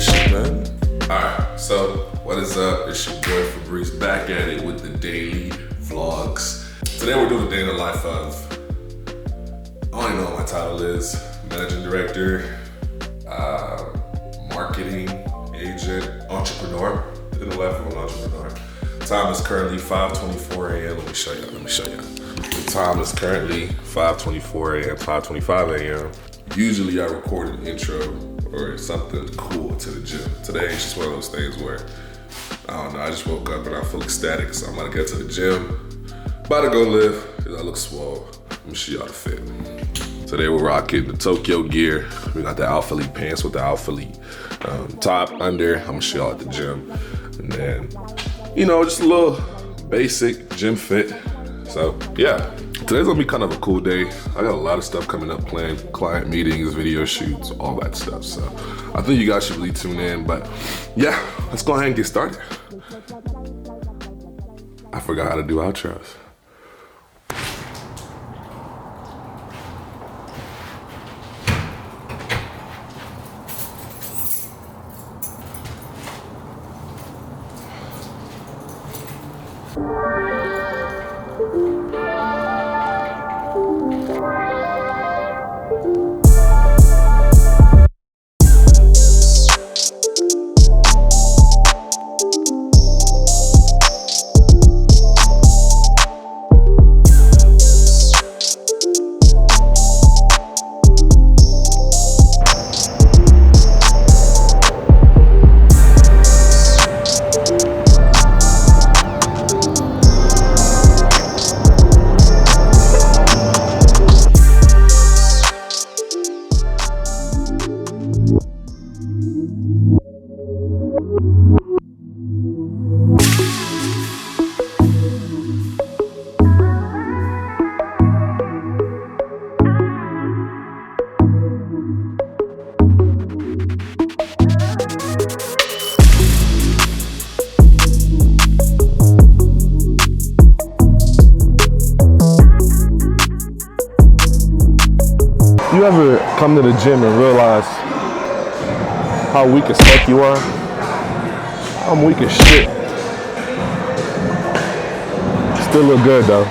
shit, man. Alright, so what is up? It's your boy Fabrice back at it with the daily vlogs. Today we're doing the day in the life of, I don't even know what my title is, managing director, marketing agent, entrepreneur, in the life of an entrepreneur. Time is currently 5:24 a.m. Let me show you. The time is currently 5:24 a.m., 5:25 a.m. Usually I record an intro or something cool to the gym. Today it's just one of those things where, I don't know, I just woke up and I feel ecstatic, so I'm about to get to the gym. About to go lift, because I look swole. Let me show y'all the fit. Today we're rocking the Tokyo gear. We got the Alpha Elite pants with the Alpha Elite top, under. I'm gonna show y'all at the gym. And then, you know, just a little basic gym fit. So yeah, today's gonna be kind of a cool day. I got a lot of stuff coming up planned, client meetings, video shoots, all that stuff. So I think you guys should really tune in, but yeah, let's go ahead and get started. I forgot how to do outros. You ever come to the gym and realize how weak as fuck you are? I'm weak as shit. Still look good though.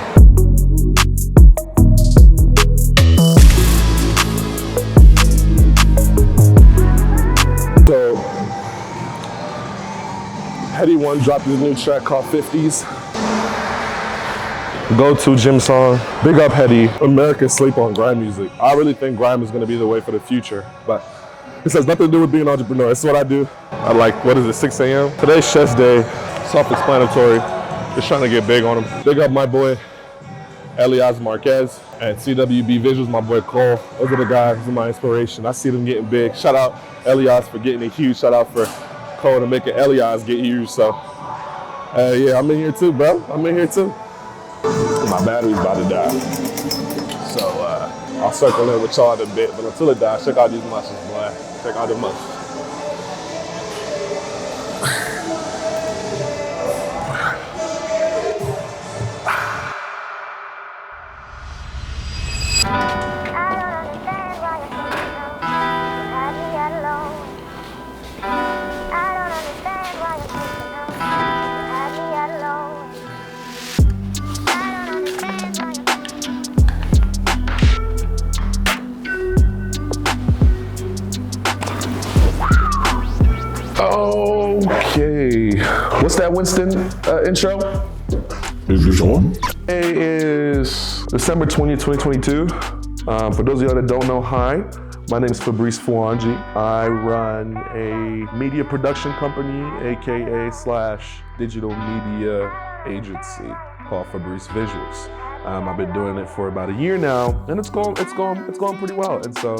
So, Heady One dropped his new track called 50s. Go-to gym song. Big up Heady. Americans sleep on grime music. I really think grime is gonna be the way for the future, but this has nothing to do with being an entrepreneur. This is what I do. I like, what is it, 6 a.m.? Today's chest day, self-explanatory. Just trying to get big on him. Big up my boy, Elias Marquez, and CWB Visuals, my boy Cole. Those are the guys who are my inspiration. I see them getting big. Shout out Elias for getting it huge. Shout out for Cole to making Elias get huge. So, yeah, I'm in here too, bro. I'm in here too. My battery's about to die. So I'll circle in with y'all in a bit, but until it dies, check out these muscles, boy. Check out the muscles. Okay, what's that Winston intro? Is this on? Today is December 20th, 2022. For those of y'all that don't know, hi, my name is Fabrice Fouonji. I run a media production company, AKA / digital media agency called Fabrice Visuals. I've been doing it for about a year now, and it's going pretty well. And so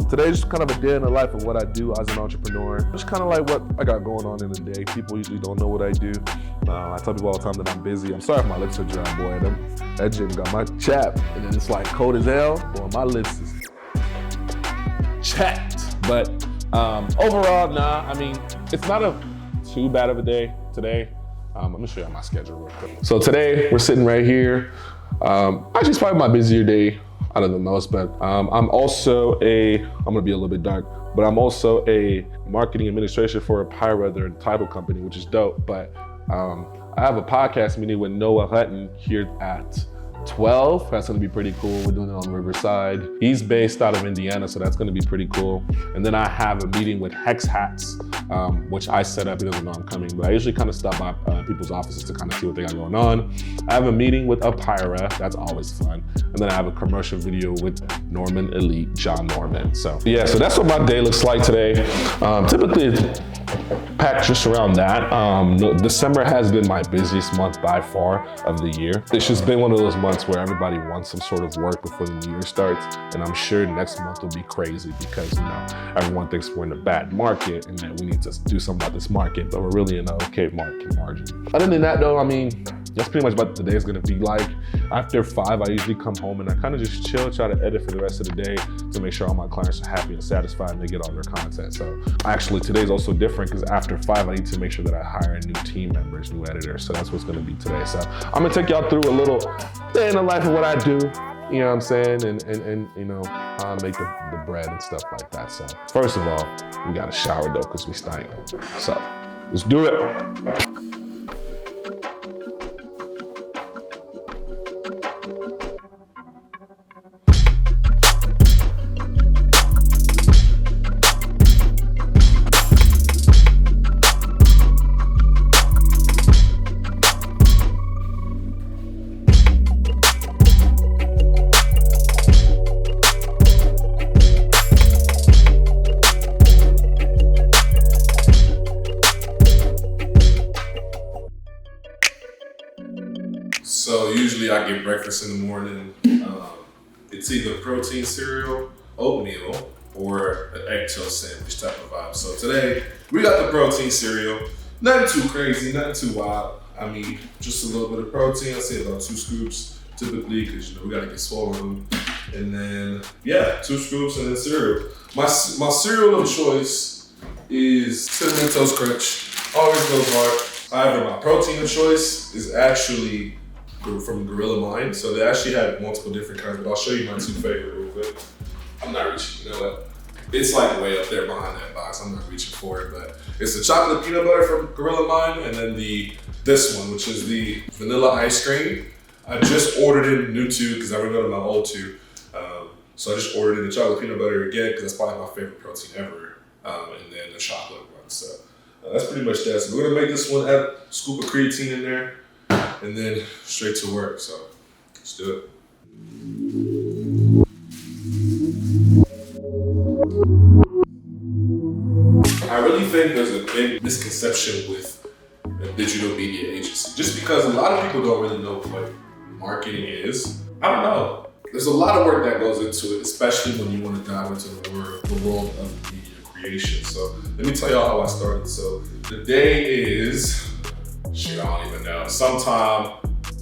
today's just kind of a day in the life of what I do as an entrepreneur. Just kind of like what I got going on in the day. People usually don't know what I do. I tell people all the time that I'm busy. I'm sorry if my lips are dry, boy. That gym got my chap, and then it's like cold as hell. Boy, my lips is chapped. But overall, nah. I mean, it's not too bad of a day today. I'm gonna show you my schedule real quick. So today we're sitting right here. Actually, it's probably my busier day. out of the most. But I'm gonna be a little bit dark, but I'm also a marketing administrator for a Pyra, their title company, which is dope. But I have a podcast meeting with Noah Hutton here at 12. That's gonna be pretty cool. We're doing it on Riverside. He's based out of Indiana, so that's gonna be pretty cool. And then I have a meeting with Hex Hats, which I set up. He doesn't know I'm coming, but I usually kind of stop by people's offices to kind of see what they got going on. I have a meeting with Apira. That's always fun. And then I have a commercial video with Norman Elite, John Norman. So yeah, so that's what my day looks like today. Typically, packed just around that. December has been my busiest month by far of the year. It's just been one of those months where everybody wants some sort of work before the new year starts. And I'm sure next month will be crazy because, everyone thinks we're in a bad market and that we need to do something about this market, but we're really in an okay market margin. Other than that though, that's pretty much what the day is gonna be like. After 5, I usually come home and I kind of just chill, try to edit for the rest of the day to make sure all my clients are happy and satisfied and they get all their content. So actually today's also different because after 5, I need to make sure that I hire new team members, new editors. So that's what's gonna be today. So I'm gonna take y'all through a little day in the life of what I do, you know what I'm saying? And how I make the bread and stuff like that. So first of all, we gotta shower though because we stank. So let's do it. So usually I get breakfast in the morning. It's either protein cereal, oatmeal, or an egg toast sandwich type of vibe. So today we got the protein cereal. Nothing too crazy, nothing too wild. Just a little bit of protein. I say about 2 scoops typically because we gotta get swollen. And then 2 scoops and then cereal. My cereal of choice is Cinnamon Toast Crunch. Always goes hard. However, my protein of choice is actually from Gorilla Mind. So they actually have multiple different kinds, but I'll show you my 2 favorite real quick. I'm not reaching, you know what? It's like way up there behind that box. I'm not reaching for it, but it's the chocolate peanut butter from Gorilla Mind and then this one, which is the vanilla ice cream. I just ordered in new 2 because I remember my old 2. So I just ordered in the chocolate peanut butter again because that's probably my favorite protein ever. And then the chocolate one. So that's pretty much that. So we're gonna make this one, add a scoop of creatine in there, and then straight to work. So let's do it. I really think there's a big misconception with a digital media agency, just because a lot of people don't really know what marketing is. I don't know. There's a lot of work that goes into it, especially when you want to dive into the world of media creation. So let me tell y'all how I started. So the day is, I don't even know, sometime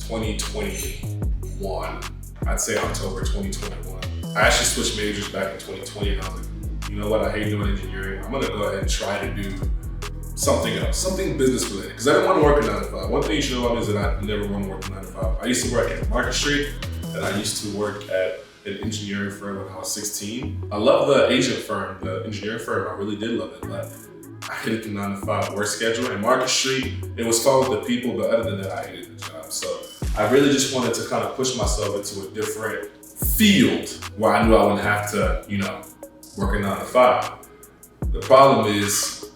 2021. I'd say October 2021. I actually switched majors back in 2020 and I was like, you know what, I hate doing engineering. I'm gonna go ahead and try to do something else, something business related. Because I didn't want to work a 9 to 5. One thing you should know about me is that I never want to work a 9 to 5. I used to work at Market Street and I used to work at an engineering firm when I was 16. I love the agent firm, the engineering firm. I really did love it, but I hated the 9 to 5 work schedule. And Market Street, it was fun with the people, but other than that, I hated the job. So I really just wanted to kind of push myself into a different field where I knew I wouldn't have to, work a 9 to 5. The problem is,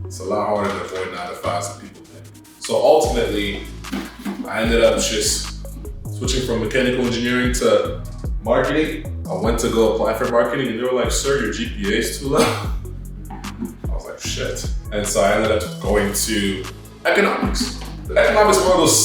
it's a lot harder to avoid 9 to 5s than people think. So ultimately, I ended up just switching from mechanical engineering to marketing. I went to go apply for marketing and they were like, sir, your GPA is too low. I was like, shit. And so I ended up going to economics. Economics is one of those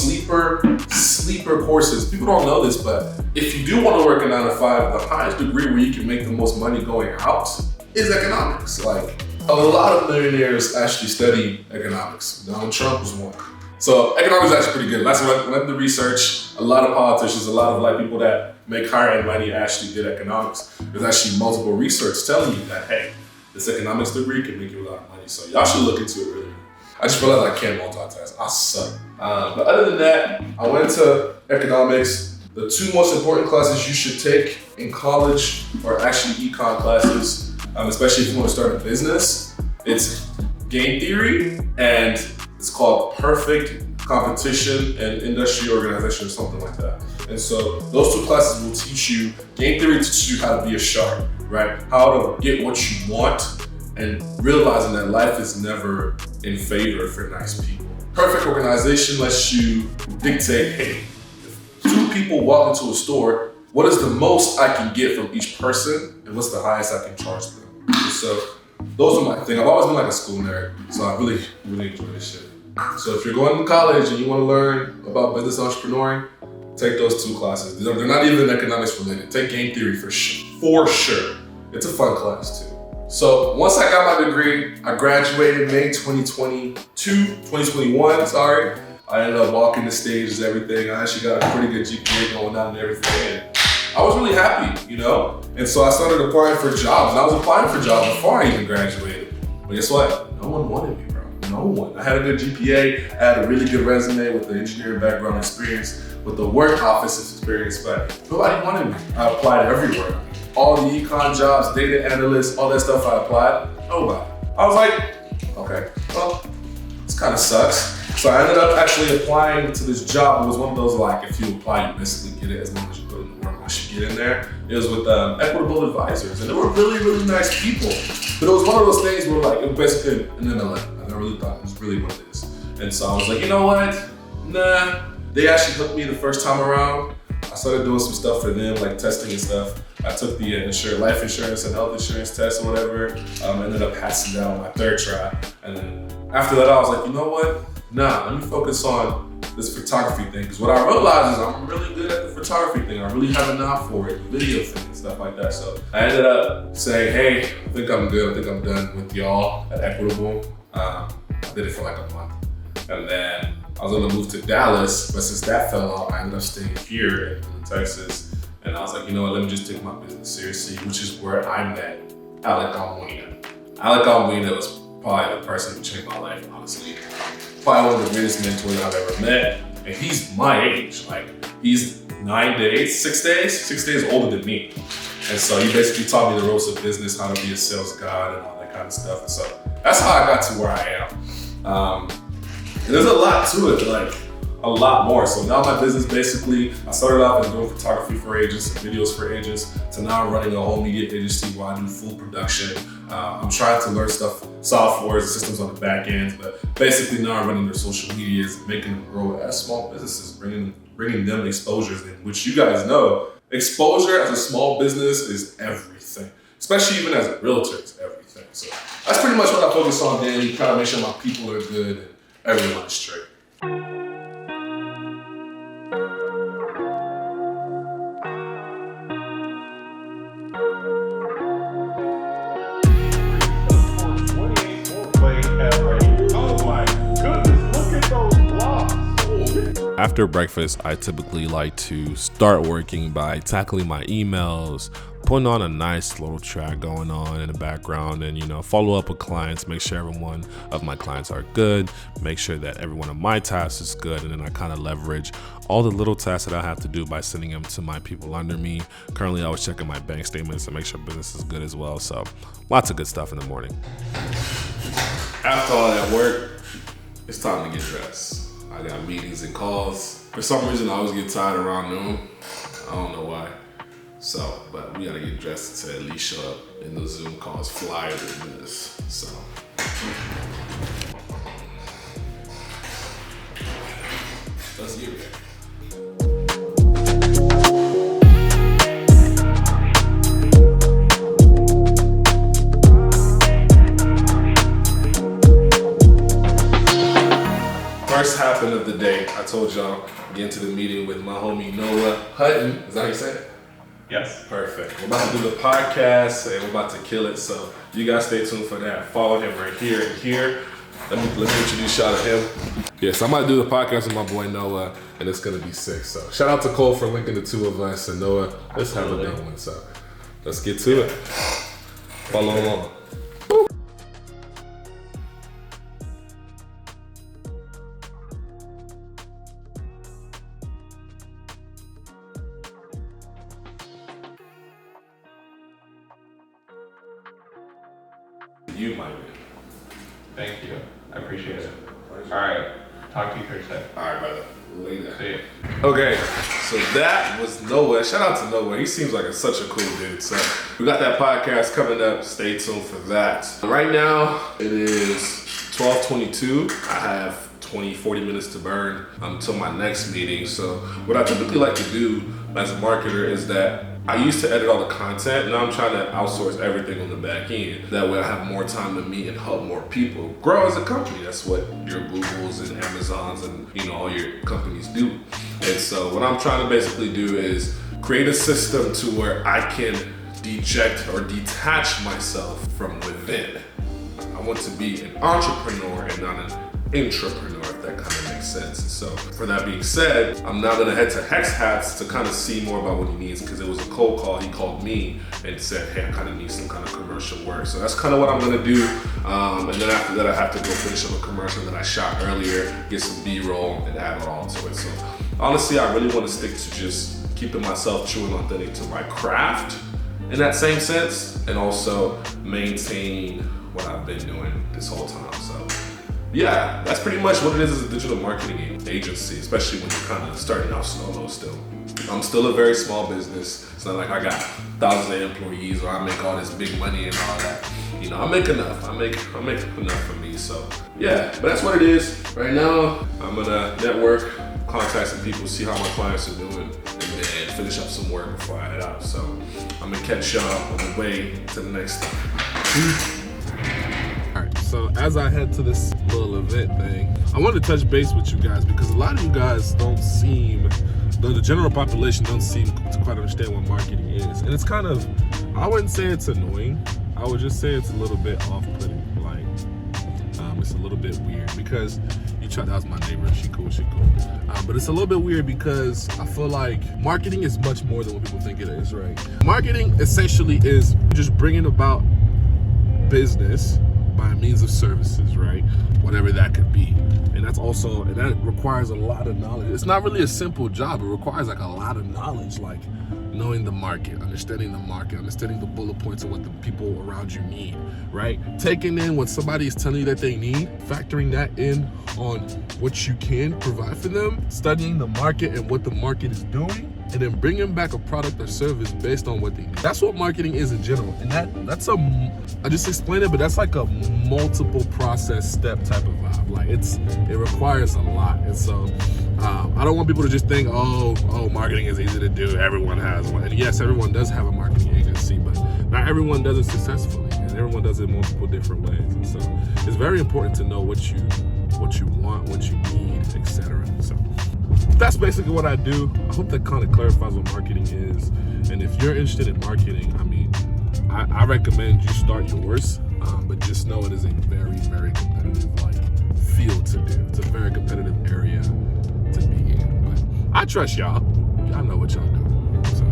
sleeper courses. People don't know this, but if you do want to work a 9 to 5, the highest degree where you can make the most money going out is economics. Like, a lot of millionaires actually study economics. Donald Trump was one. So economics is actually pretty good. That's when I did the research. A lot of politicians, a lot of like people that make higher end money actually did economics. There's actually multiple research telling you that, hey, this economics degree can make you a lot of money. So y'all should look into it really. I just realized I can't multitask. I suck. But other than that, I went to economics. The two most important classes you should take in college are actually econ classes, especially if you want to start a business. It's game theory and it's called perfect competition and industry organization or something like that. And so those two classes will teach you, game theory teaches you how to be a shark, right? How to get what you want and realizing that life is never in favor for nice people. Perfect organization lets you dictate, hey, if two people walk into a store, what is the most I can get from each person and what's the highest I can charge them? And so those are my thing. I've always been like a school nerd, so I really enjoy this shit. So if you're going to college and you want to learn about business entrepreneuring, take those two classes. They're not even economics related. Take game theory for sure. It's a fun class too. So once I got my degree, I graduated May 2021, sorry. I ended up walking the stages, everything. I actually got a pretty good GPA going on and everything. And I was really happy, you know? And so I started applying for jobs. And I was applying for jobs before I even graduated. But guess what? No one wanted me, bro. No one. I had a good GPA. I had a really good resume with the engineering background experience, with the work office experience, but nobody wanted me. I applied everywhere. All the econ jobs, data analysts, all that stuff I applied, nobody. I was like, okay, well, this kind of sucks. So I ended up actually applying to this job. It was one of those like, if you apply, you basically get it as long as you put in the work once you get in there. It was with Equitable Advisors, and they were really nice people. But it was one of those things where like, it was basically an MLM. I really thought it was really what it is. And so I was like, you know what? Nah. They actually hooked me the first time around. I started doing some stuff for them, like testing and stuff. I took the life insurance and health insurance test or whatever. Ended up passing that on my third try. And then after that, I was like, you know what? Nah, let me focus on this photography thing. Because what I realized is I'm really good at the photography thing. I really have a knack for it, the video thing and stuff like that. So I ended up saying, hey, I think I'm good. I think I'm done with y'all at Equitable. I did it for like a month. And then I was gonna move to Dallas, but since that fell out, I ended up staying here in Texas. And I was like, you know what, let me just take my business seriously, which is where I met Alec Almuina. Alec Almuina was probably the person who changed my life, honestly. Probably one of the greatest mentors I've ever met. And he's my age, like he's 6 days older than me. And so he basically taught me the ropes of business, how to be a sales god and all that kind of stuff. And so that's how I got to where I am. And there's a lot to it, like a lot more. So now my business basically, I started off as doing photography for agents and videos for agents, to now running a whole media agency where I do full production. I'm trying to learn softwares and systems on the back end, but basically now I'm running their social medias, making them grow as small businesses, bringing them exposures in, which you guys know, exposure as a small business is everything, especially even as a realtor, it's everything. So that's pretty much what I focus on daily, trying to make sure my people are good and everyone is straight. After breakfast, I typically like to start working by tackling my emails, putting on a nice little track going on in the background, and follow up with clients, make sure every one of my clients are good, make sure that every one of my tasks is good, and then I kind of leverage all the little tasks that I have to do by sending them to my people under me. Currently, I was checking my bank statements to make sure business is good as well. So lots of good stuff in the morning. After all that work, it's time to get dressed. I got meetings and calls. For some reason, I always get tired around noon. I don't know why. So, but we gotta get dressed to at least show up in the Zoom calls flyer than this. So. Let's get ready. First happened of the day, I told y'all, get into the meeting with my homie Noah Hutton. Is that how you say it? Yes. Perfect. We're about to do the podcast and we're about to kill it. So you guys stay tuned for that. Follow him right here and here. Let me introduce y'all to him. Yes, I'm about to do the podcast with my boy Noah, and it's gonna be sick. So shout out to Cole for linking the two of us, and Noah, let's have a good one. So let's get to it. Follow along. you might win. Thank you. I appreciate it. All right. Talk to you Thursday. All right, brother. Later. See you. Okay, so that was Noah. Shout out to Noah. He seems like such a cool dude. So we got that podcast coming up. Stay tuned for that. Right now, it is 12:22. I have 40 minutes to burn until my next meeting. So what I typically like to do as a marketer is that I used to edit all the content. Now I'm trying to outsource everything on the back end. That way I have more time to meet and help more people grow as a company. That's what your Googles and Amazons and all your companies do. And so what I'm trying to basically do is create a system to where I can deject or detach myself from within. I want to be an entrepreneur and not an intrapreneur, if that kind of makes sense. So for that being said, I'm now gonna head to Hex Hats to kind of see more about what he needs, because it was a cold call. He called me and said, hey, I kind of need some kind of commercial work. So that's kind of what I'm gonna do. And then after that, I have to go finish up a commercial that I shot earlier, get some B-roll and add it all to it. So honestly, I really want to stick to just keeping myself true and authentic to my craft in that same sense, and also maintain what I've been doing this whole time. So yeah, that's pretty much what it is as a digital marketing agency, especially when you're kind of starting out solo still. I'm still a very small business. It's not like I got thousands of employees or I make all this big money and all that. I make enough. I make enough for me. So yeah, but that's what it is. Right now, I'm gonna network, contact some people, see how my clients are doing, and then finish up some work before I head out. So I'm gonna catch y'all on the way to the next step. Alright, so as I head to this little event thing, I wanted to touch base with you guys because a lot of you guys don't seem, the general population don't seem to quite understand what marketing is. And it's kind of, I wouldn't say it's annoying, I would just say it's a little bit off-putting. Like, it's a little bit weird because that was my neighbor, she cool. But it's a little bit weird because I feel like marketing is much more than what people think it is, right? Marketing essentially is just bringing about business by means of services, right? Whatever that could be. And that requires a lot of knowledge. It's not really a simple job. It requires like a lot of knowledge, like knowing the market, understanding the bullet points of what the people around you need, right? Taking in what somebody is telling you that they need, factoring that in on what you can provide for them, studying the market and what the market is doing, and then bringing back a product or service based on what they need. That's what marketing is in general. And I just explained it, but that's like a multiple process step type of vibe. Like it requires a lot. And so I don't want people to just think, oh, marketing is easy to do. Everyone has one. And yes, everyone does have a marketing agency, but not everyone does it successfully. And everyone does it multiple different ways. And so it's very important to know what you want, what you need, etc. So that's basically what I do. I hope that kind of clarifies what marketing is. And if you're interested in marketing, I recommend you start yours, but just know it is a very, very competitive field to do. It's a very competitive area to be in. But I trust y'all. Y'all know what y'all do. So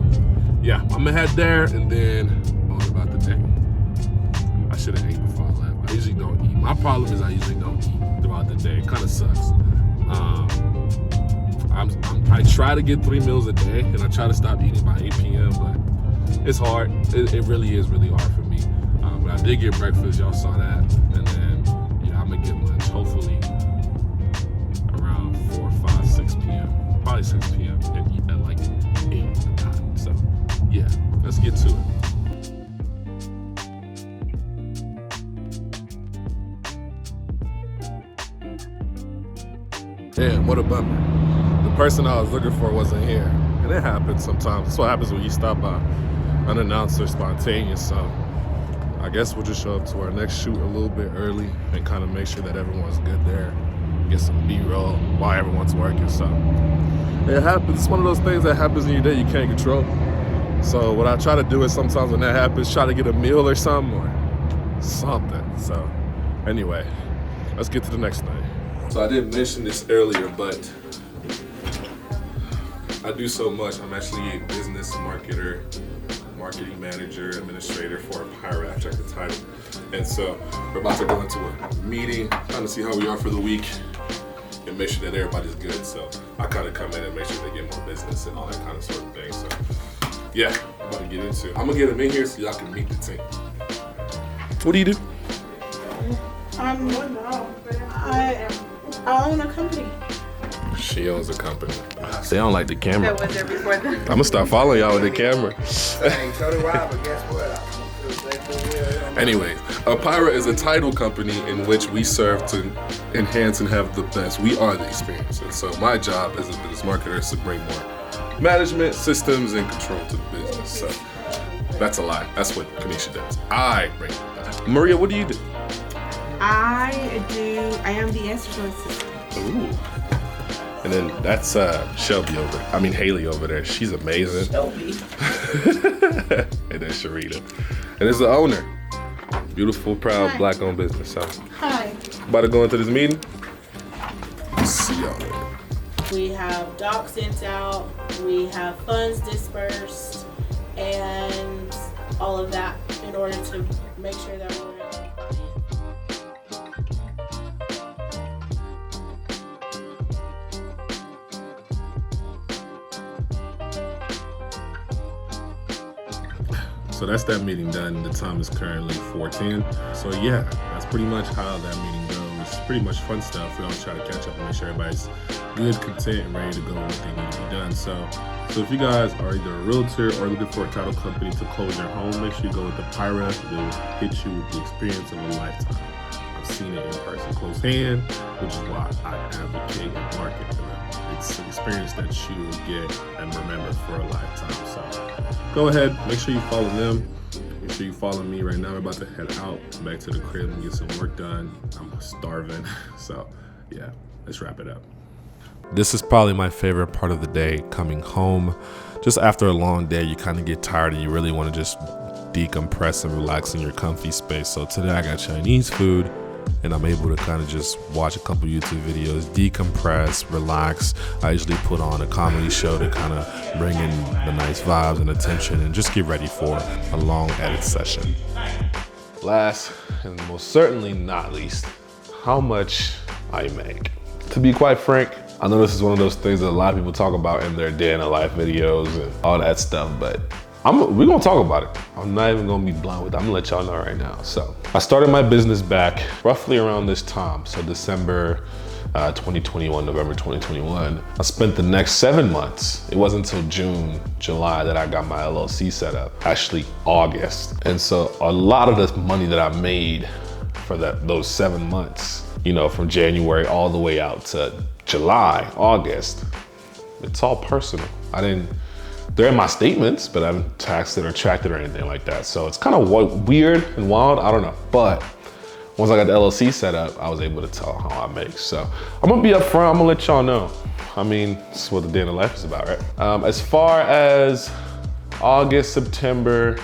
yeah, I'm gonna head there and then on about the day. I should have ate before I left. I usually don't eat. My problem is I usually don't eat throughout the day. It kind of sucks. I try to get 3 meals a day, and I try to stop eating by 8 p.m., but it's hard. It really is really hard for me. But I did get breakfast. Y'all saw that. And then, I'm going to get lunch, hopefully around 4, 5, 6 p.m. Probably 6 p.m. and eat at like 8 or 9. So, yeah, let's get to it. Damn, what a bummer. The person I was looking for wasn't here. And it happens sometimes. That's what happens when you stop by unannounced or spontaneous. So I guess we'll just show up to our next shoot a little bit early and kind of make sure that everyone's good there. Get some B-roll while everyone's working. So it happens. It's one of those things that happens in your day you can't control. So what I try to do is sometimes when that happens, try to get a meal or something. So anyway, let's get to the next thing. So I didn't mention this earlier, but I do so much. I'm actually a business marketer, marketing manager, administrator for Inquires, check the title. And so we're about to go into a meeting, trying to see how we are for the week and make sure that everybody's good. So I kind of come in and make sure they get more business and all that kind of sort of thing. So yeah, I'm about to get into it. I'm gonna get them in here so y'all can meet the team. What do you do? I own a company. She owns a company. They don't like the camera. That was there before that. I'm gonna start following y'all with the camera. Anyway, Inquires is a title company in which we serve to enhance and have the best. We are the experience. And so my job as a business marketer is to bring more management, systems, and control to the business. So that's a lie. That's what Kanisha does. I bring it back. Maria, what do you do? I am the Instagram assistant. Ooh. And then that's Haley over there. She's amazing. Shelby. And then Sharita. And it's the owner. Beautiful, proud, Hi. Black-owned business. So, Hi. about to go into this meeting. See y'all later. We have docs sent out, we have funds dispersed, and all of that in order to make sure that we're So that's that meeting done. The time is currently 4:10. So yeah, that's pretty much how that meeting goes. It's pretty much fun stuff. We always try to catch up and make sure everybody's good, content, and ready to go with what they need to be done. So if you guys are either a realtor or looking for a title company to close your home, make sure you go with the Pyra. They'll hit you with the experience of a lifetime. I've seen it in person, close hand, which is why I advocate and market for them. It's an experience that you will get and remember for a lifetime. So go ahead, make sure you follow them. Make sure you follow me right now. We're about to head out back to the crib and get some work done. I'm starving. So yeah, let's wrap it up. This is probably my favorite part of the day, coming home. Just after a long day, you kind of get tired and you really want to just decompress and relax in your comfy space. So today I got Chinese food and I'm able to kind of just watch a couple YouTube videos, decompress, relax. I usually put on a comedy show to kind of bring in the nice vibes and attention and just get ready for a long edit session. Last and most certainly not least, how much I make. To be quite frank, I know this is one of those things that a lot of people talk about in their day in a life videos and all that stuff, but we're gonna talk about it. I'm not even gonna be blunt with it. I'm gonna let y'all know right now. So I started my business back roughly around this time. So December 2021, November 2021. I spent the next 7 months. It wasn't until June, July that I got my LLC set up, actually August. And so a lot of the money that I made for those 7 months, you know, from January all the way out to July, August, it's all personal. They're in my statements, but I haven't taxed it or tracked it or anything like that. So it's kind of weird and wild, I don't know. But once I got the LLC set up, I was able to tell how I make. So I'm gonna be upfront, I'm gonna let y'all know. I mean, this is what the day in the life is about, right? As far as August, September,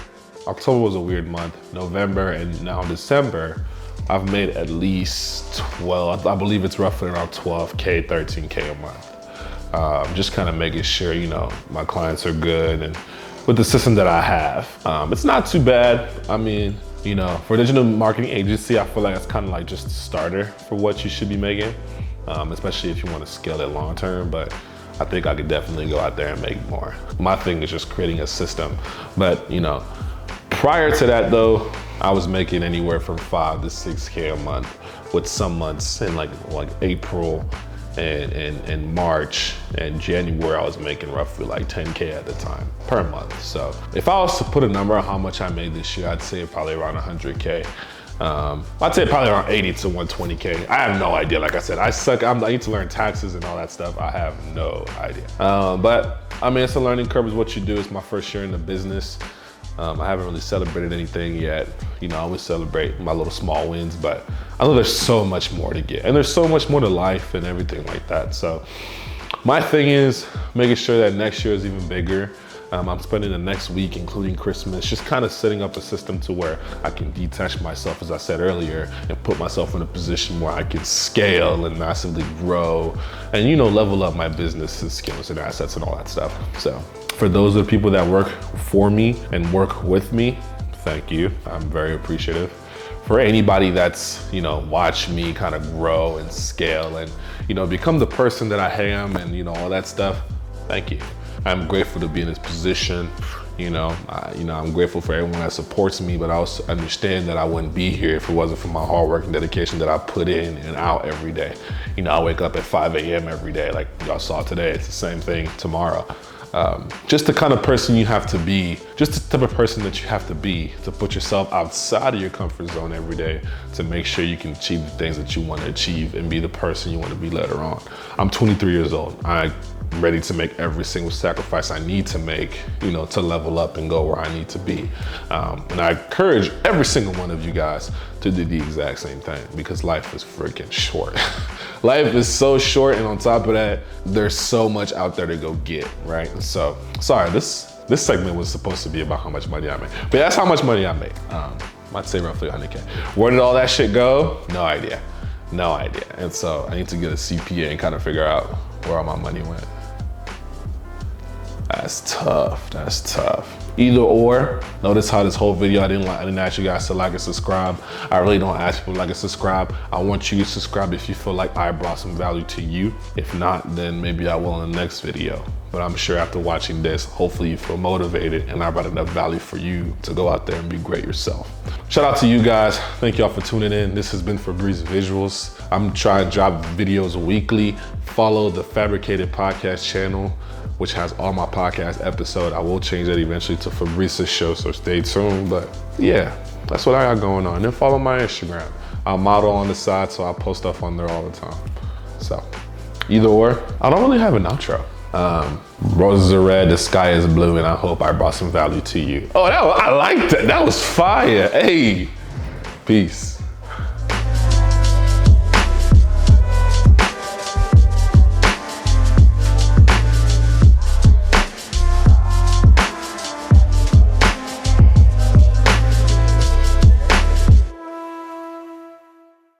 October was a weird month, November, and now December, I've made at least 12, I believe it's roughly around 12K, 13K a month. Just kind of making sure, you know, my clients are good and with the system that I have. It's not too bad. I mean, you know, for a digital marketing agency, I feel like it's kind of like just a starter for what you should be making, especially if you want to scale it long term. But I think I could definitely go out there and make more. My thing is just creating a system. But, you know, prior to that though, I was making anywhere from 5 to 6K a month with some months in like April and March and January, I was making roughly like 10K at the time per month. So if I was to put a number on how much I made this year, I'd say probably around 100K. I'd say probably around 80 to 120K. I have no idea. Like I said, I suck. I need to learn taxes and all that stuff. I have no idea. But I mean, it's a learning curve is what you do. It's my first year in the business. I haven't really celebrated anything yet. You know, I always celebrate my little small wins, but I know there's so much more to get. And there's so much more to life and everything like that. So my thing is making sure that next year is even bigger. I'm spending the next week, including Christmas, just kind of setting up a system to where I can detach myself, as I said earlier, and put myself in a position where I can scale and massively grow and, you know, level up my business and skills and assets and all that stuff. So for those of the people that work for me and work with me, thank you. I'm very appreciative. For anybody that's, you know, watch me kind of grow and scale and, you know, become the person that I am and, you know, all that stuff, thank you. I'm grateful to be in this position. I'm grateful for everyone that supports me, but I also understand that I wouldn't be here if it wasn't for my hard work and dedication that I put in and out every day. I wake up at 5 a.m. every day, like y'all saw today. It's the same thing tomorrow. Just the kind of person you have to be, just the type of person that you have to be to put yourself outside of your comfort zone every day to make sure you can achieve the things that you want to achieve and be the person you want to be later on. I'm 23 years old. I'm ready to make every single sacrifice I need to make, to level up and go where I need to be. And I encourage every single one of you guys to do the exact same thing, because life is freaking short. Life is so short, and on top of that, there's so much out there to go get, right? So, sorry, this segment was supposed to be about how much money I made, but that's how much money I made. I'd say roughly 100K. Where did all that shit go? No idea. And so I need to get a CPA and kind of figure out where all my money went. That's tough. Either or. Notice how this whole video, I didn't ask you guys to like and subscribe. I really don't ask people to like and subscribe. I want you to subscribe if you feel like I brought some value to you. If not, then maybe I will in the next video. But I'm sure after watching this, hopefully you feel motivated and I brought enough value for you to go out there and be great yourself. Shout out to you guys. Thank y'all for tuning in. This has been Fabrice Visuals. I'm trying to drop videos weekly. Follow the Fabricated Podcast channel, which has all my podcast episodes. I will change that eventually to Fabrice's show, so stay tuned. But yeah, that's what I got going on. Then follow my Instagram. I'll model on the side, so I'll post stuff on there all the time. So either or. I don't really have an outro. Roses are red, the sky is blue, and I hope I brought some value to you. Oh, I liked that. That was fire. Hey, peace.